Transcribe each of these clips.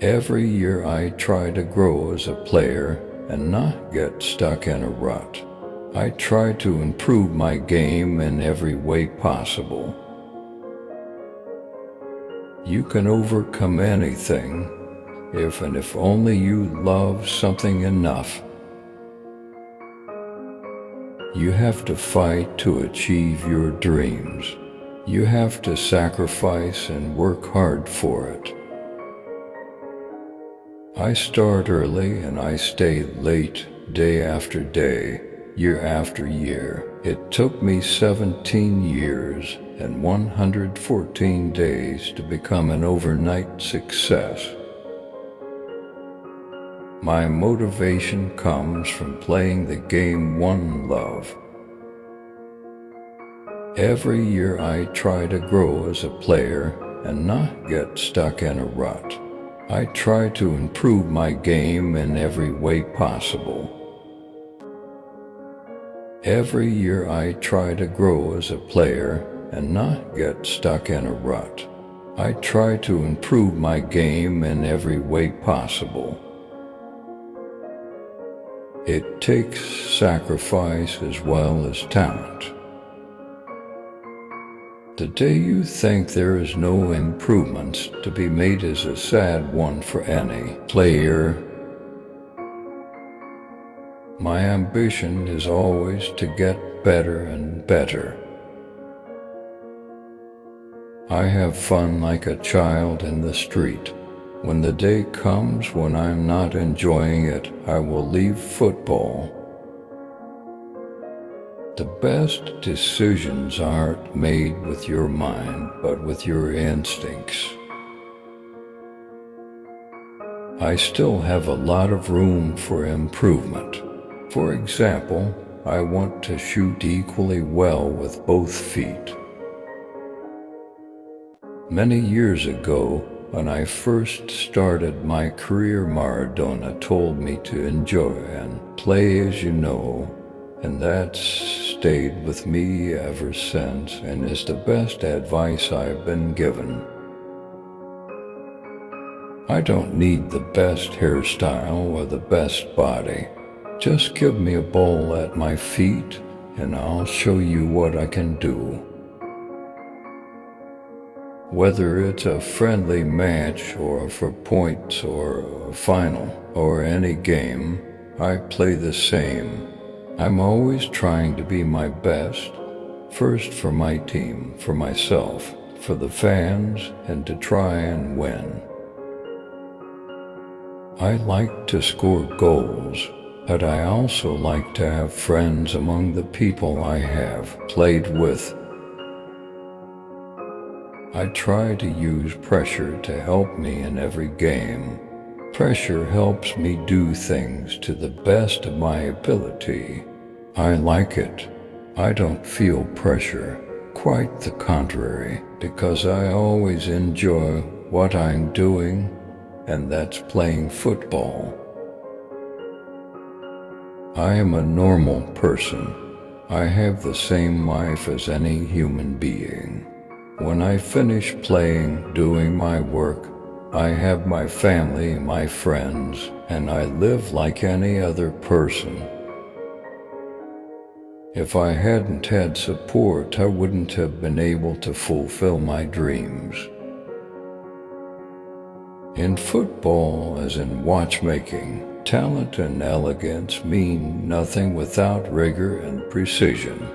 Every year I try to grow as a player and not get stuck in a rut. I try to improve my game in every way possible. You can overcome anything if only you love something enough. You have to fight to achieve your dreams. You have to sacrifice and work hard for it. I start early and I stay late, day after day, year after year. It took me 17 years and 114 days to become an overnight success. My motivation comes from playing the game one love. Every year I try to grow as a player and not get stuck in a rut. I try to improve my game in every way possible. Every year I try to grow as a player and not get stuck in a rut. I try to improve my game in every way possible. It takes sacrifice as well as talent. The day you think there is no improvements to be made is a sad one for any player. My ambition is always to get better and better. I have fun like a child in the street. When the day comes when I'm not enjoying it, I will leave football. The best decisions aren't made with your mind, but with your instincts. I still have a lot of room for improvement. For example, I want to shoot equally well with both feet. Many years ago, when I first started my career, Maradona told me to enjoy and play as you know, and that's stayed with me ever since and is the best advice I've been given. I don't need the best hairstyle or the best body. Just give me a ball at my feet and I'll show you what I can do. Whether it's a friendly match or for points or a final or any game, I play the same. I'm always trying to be my best, first for my team, for myself, for the fans, and to try and win. I like to score goals, but I also like to have friends among the people I have played with. I try to use pressure to help me in every game. Pressure helps me do things to the best of my ability. I like it. I don't feel pressure. Quite the contrary, because I always enjoy what I'm doing, and that's playing football. I am a normal person. I have the same life as any human being. When I finish playing, doing my work, I have my family, my friends, and I live like any other person. If I hadn't had support, I wouldn't have been able to fulfill my dreams. In football, as in watchmaking, talent and elegance mean nothing without rigor and precision.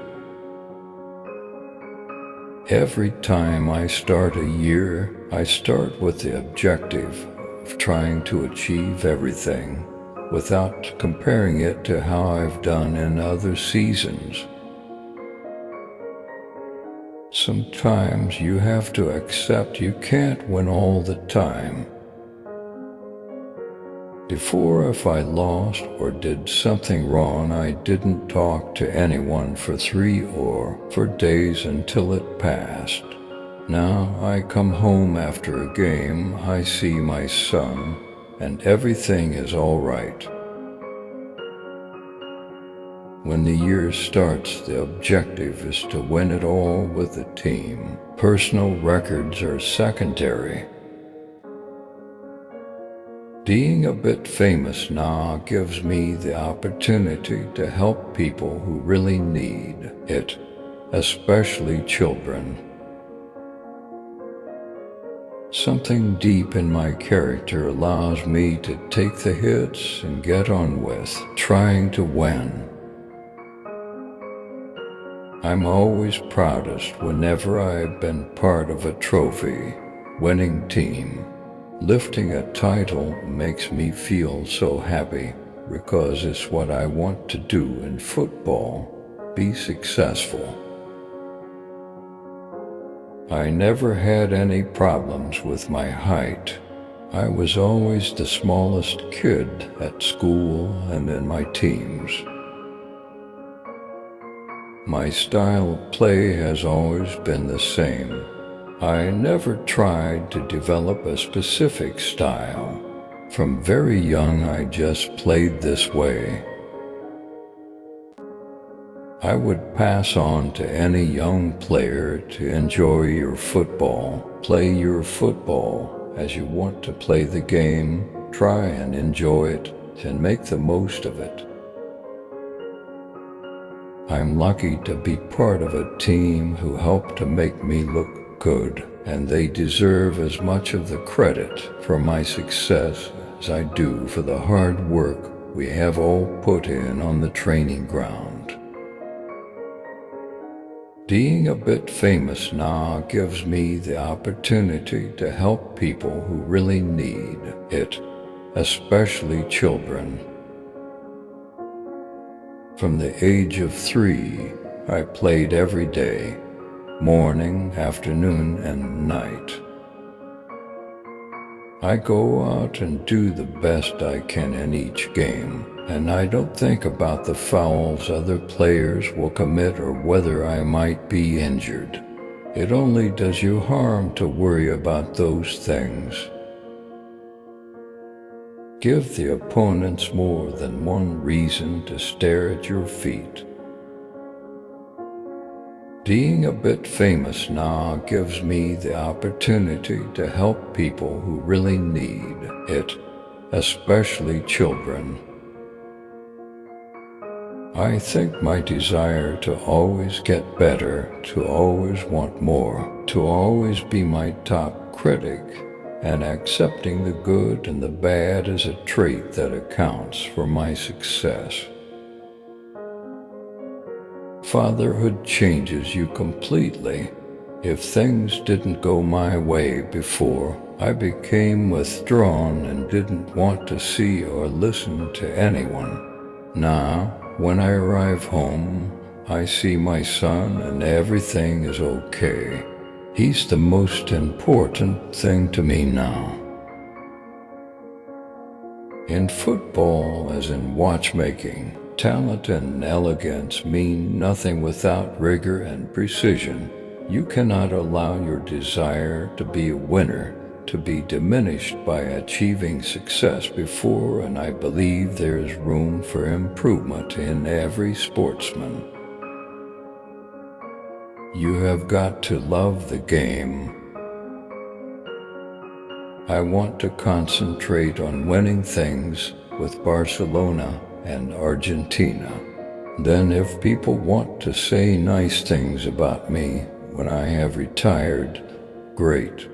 Every time I start a year, I start with the objective of trying to achieve everything without comparing it to how I've done in other seasons. Sometimes you have to accept you can't win all the time. Before, if I lost or did something wrong, I didn't talk to anyone for 3 or 4 days until it passed. Now I come home after a game, I see my son, and everything is all right. When the year starts, the objective is to win it all with the team. Personal records are secondary. Being a bit famous now gives me the opportunity to help people who really need it, especially children. Something deep in my character allows me to take the hits and get on with trying to win. I'm always proudest whenever I've been part of a trophy-winning team. Lifting a title makes me feel so happy because it's what I want to do in football, be successful. I never had any problems with my height. I was always the smallest kid at school and in my teams. My style of play has always been the same. I never tried to develop a specific style. From very young, I just played this way. I would pass on to any young player to enjoy your football. Play your football as you want to play the game. Try and enjoy it and make the most of it. I'm lucky to be part of a team who helped to make me look good, and they deserve as much of the credit for my success as I do for the hard work we have all put in on the training ground. Being a bit famous now gives me the opportunity to help people who really need it, especially children. From the age of 3, I played every day, morning, afternoon, and night. I go out and do the best I can in each game, and I don't think about the fouls other players will commit or whether I might be injured. It only does you harm to worry about those things. Give the opponents more than one reason to stare at your feet. Being a bit famous now gives me the opportunity to help people who really need it, especially children. I think my desire to always get better, to always want more, to always be my top critic, and accepting the good and the bad is a trait that accounts for my success. Fatherhood changes you completely. If things didn't go my way before, I became withdrawn and didn't want to see or listen to anyone. Now, when I arrive home, I see my son and everything is okay. He's the most important thing to me now. In football, as in watchmaking, talent and elegance mean nothing without rigor and precision. You cannot allow your desire to be a winner to be diminished by achieving success before, and I believe there is room for improvement in every sportsman. You have got to love the game. I want to concentrate on winning things with Barcelona and Argentina. Then if people want to say nice things about me when I have retired, great.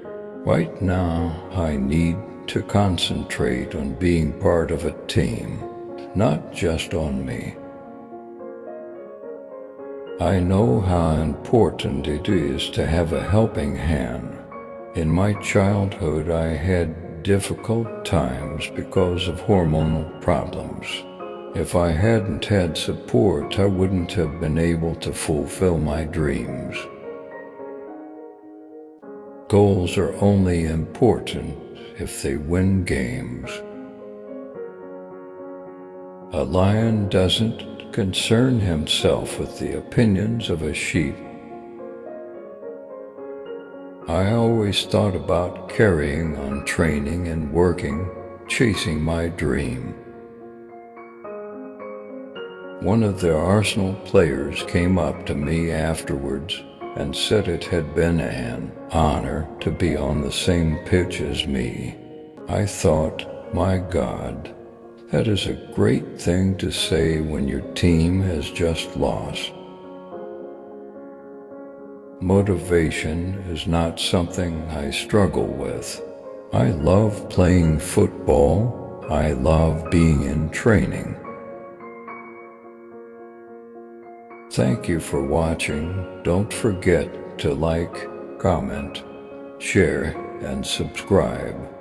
Right now, I need to concentrate on being part of a team, not just on me. I know how important it is to have a helping hand. In my childhood, I had difficult times because of hormonal problems. If I hadn't had support, I wouldn't have been able to fulfill my dreams. Goals are only important if they win games. A lion doesn't concern himself with the opinions of a sheep. I always thought about carrying on training and working, chasing my dream. One of the Arsenal players came up to me afterwards and said it had been an honor to be on the same pitch as me. I thought, My God, that is a great thing to say when your team has just lost. Motivation is not something I struggle with. I love playing football. I love being in training. Thank you for watching. Don't forget to like, comment, share, and subscribe.